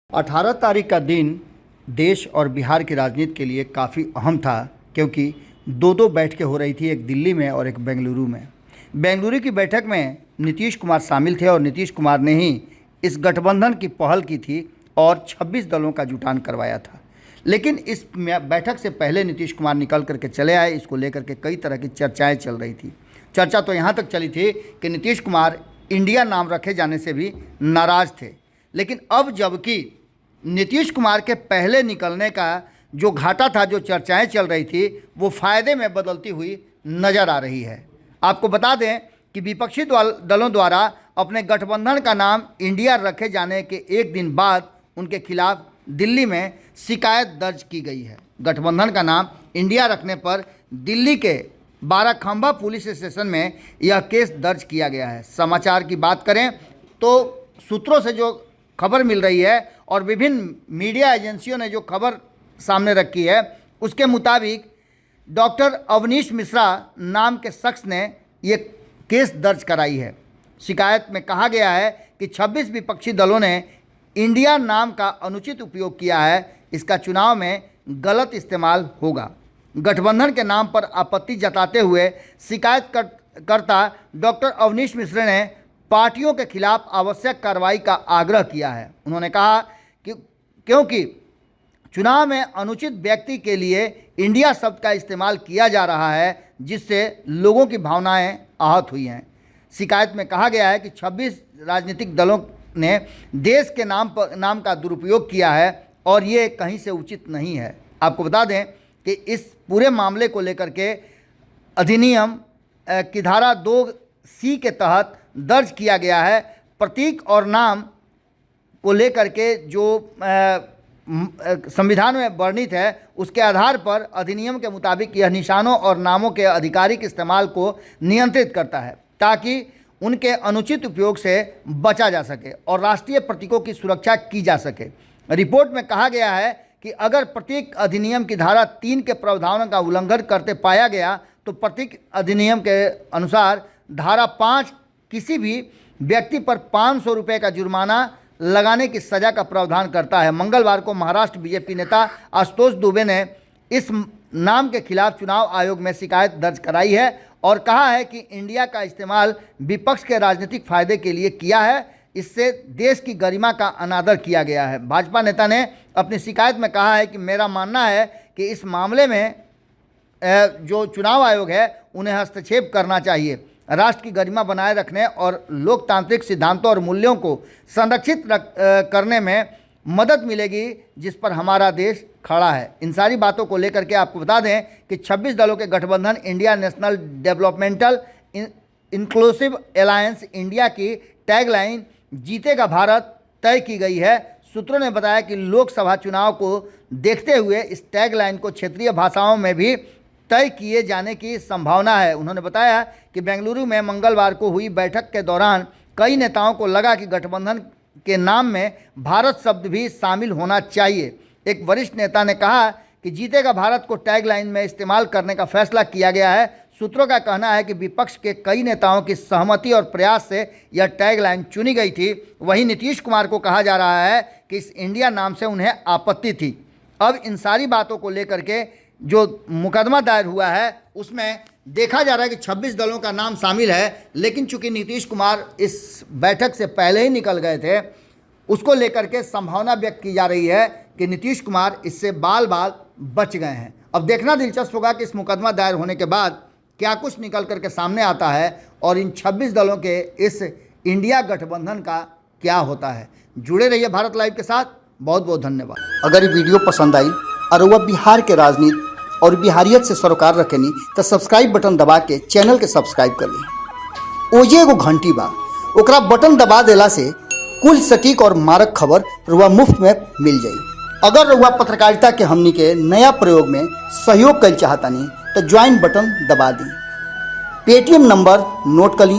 18 तारीख का दिन देश और बिहार की राजनीति के लिए काफ़ी अहम था, क्योंकि दो बैठकें हो रही थी, एक दिल्ली में और एक बेंगलुरु में। बेंगलुरु की बैठक में नीतीश कुमार शामिल थे और नीतीश कुमार ने ही इस गठबंधन की पहल की थी और 26 दलों का जुटान करवाया था। लेकिन इस बैठक से पहले नीतीश कुमार निकल करके चले आए। इसको लेकर के कई तरह की चर्चाएँ चल रही थी। चर्चा तो यहाँ तक चली थी कि नीतीश कुमार इंडिया नाम रखे जाने से भी नाराज़ थे। लेकिन अब जबकि नीतीश कुमार के पहले निकलने का जो घाटा था, जो चर्चाएं चल रही थी, वो फ़ायदे में बदलती हुई नज़र आ रही है। आपको बता दें कि विपक्षी दलों द्वारा अपने गठबंधन का नाम इंडिया रखे जाने के एक दिन बाद उनके खिलाफ दिल्ली में शिकायत दर्ज की गई है। गठबंधन का नाम इंडिया रखने पर दिल्ली के बाराखंबा पुलिस स्टेशन में यह केस दर्ज किया गया है। समाचार की बात करें तो सूत्रों से जो खबर मिल रही है और विभिन्न मीडिया एजेंसियों ने जो खबर सामने रखी है, उसके मुताबिक डॉक्टर अवनीश मिश्रा नाम के शख्स ने ये केस दर्ज कराई है। शिकायत में कहा गया है कि 26 विपक्षी दलों ने इंडिया नाम का अनुचित उपयोग किया है। इसका चुनाव में गलत इस्तेमाल होगा। गठबंधन के नाम पर आपत्ति जताते हुए शिकायतकर्ता डॉक्टर अवनीश मिश्रा ने पार्टियों के खिलाफ आवश्यक कार्रवाई का आग्रह किया है। उन्होंने कहा कि क्योंकि चुनाव में अनुचित व्यक्ति के लिए इंडिया शब्द का इस्तेमाल किया जा रहा है, जिससे लोगों की भावनाएं आहत हुई हैं। शिकायत में कहा गया है कि 26 राजनीतिक दलों ने देश के नाम का दुरुपयोग किया है और ये कहीं से उचित नहीं है। आपको बता दें कि इस पूरे मामले को लेकर के अधिनियम की धारा 2C के तहत दर्ज किया गया है। प्रतीक और नाम को लेकर के जो संविधान में वर्णित है, उसके आधार पर अधिनियम के मुताबिक यह निशानों और नामों के आधिकारिक इस्तेमाल को नियंत्रित करता है, ताकि उनके अनुचित उपयोग से बचा जा सके और राष्ट्रीय प्रतीकों की सुरक्षा की जा सके। रिपोर्ट में कहा गया है कि अगर प्रतीक अधिनियम की धारा 3 के प्रावधानों का उल्लंघन करते पाया गया तो प्रतीक अधिनियम के अनुसार धारा 5 किसी भी व्यक्ति पर 500 रुपये का जुर्माना लगाने की सज़ा का प्रावधान करता है। मंगलवार को महाराष्ट्र बीजेपी नेता आशुतोष दुबे ने इस नाम के खिलाफ चुनाव आयोग में शिकायत दर्ज कराई है और कहा है कि इंडिया का इस्तेमाल विपक्ष के राजनीतिक फायदे के लिए किया है। इससे देश की गरिमा का अनादर किया गया है। भाजपा नेता ने अपनी शिकायत में कहा है कि मेरा मानना है कि इस मामले में जो चुनाव आयोग है उन्हें हस्तक्षेप करना चाहिए। राष्ट्र की गरिमा बनाए रखने और लोकतांत्रिक सिद्धांतों और मूल्यों को संरक्षित करने में मदद मिलेगी, जिस पर हमारा देश खड़ा है। इन सारी बातों को लेकर के आपको बता दें कि 26 दलों के गठबंधन India national developmental inclusive alliance India की टैगलाइन जीतेगा भारत तय की गई है। सूत्रों ने बताया कि लोकसभा चुनाव को देखते हुए इस टैगलाइन को क्षेत्रीय भाषाओं में भी तय किए जाने की संभावना है। उन्होंने बताया कि बेंगलुरु में मंगलवार को हुई बैठक के दौरान कई नेताओं को लगा कि गठबंधन के नाम में भारत शब्द भी शामिल होना चाहिए। एक वरिष्ठ नेता ने कहा कि जीतेगा भारत को टैगलाइन में इस्तेमाल करने का फैसला किया गया है। सूत्रों का कहना है कि विपक्ष के कई नेताओं की सहमति और प्रयास से यह टैगलाइन चुनी गई थी। वहीं नीतीश कुमार को कहा जा रहा है कि इस इंडिया नाम से उन्हें आपत्ति थी। अब इन सारी बातों को लेकर के जो मुकदमा दायर हुआ है, उसमें देखा जा रहा है कि 26 दलों का नाम शामिल है। लेकिन चूंकि नीतीश कुमार इस बैठक से पहले ही निकल गए थे, उसको लेकर के संभावना व्यक्त की जा रही है कि नीतीश कुमार इससे बाल बच गए हैं। अब देखना दिलचस्प होगा कि इस मुकदमा दायर होने के बाद क्या कुछ निकल करके सामने आता है और इन 26 दलों के इस इंडिया गठबंधन का क्या होता है। जुड़े रहिए भारत लाइव के साथ। बहुत बहुत धन्यवाद। अगर ये वीडियो पसंद आई और वह बिहार के राजनीति और बिहारियत से सरोकार रखेनी तो सब्सक्राइब बटन दबा के चैनल के सब्सक्राइब कर ली। ओजे एगो घंटी बा, ओकरा बटन दबा देला से कुल सटीक और मारक खबर रुआ मुफ्त में मिल जाई। अगर रुआ पत्रकारिता के हमनी के नया प्रयोग में सहयोग कर चाहतानी तो ज्वाइन बटन दबा दी। पेटीएम नंबर नोट कर ली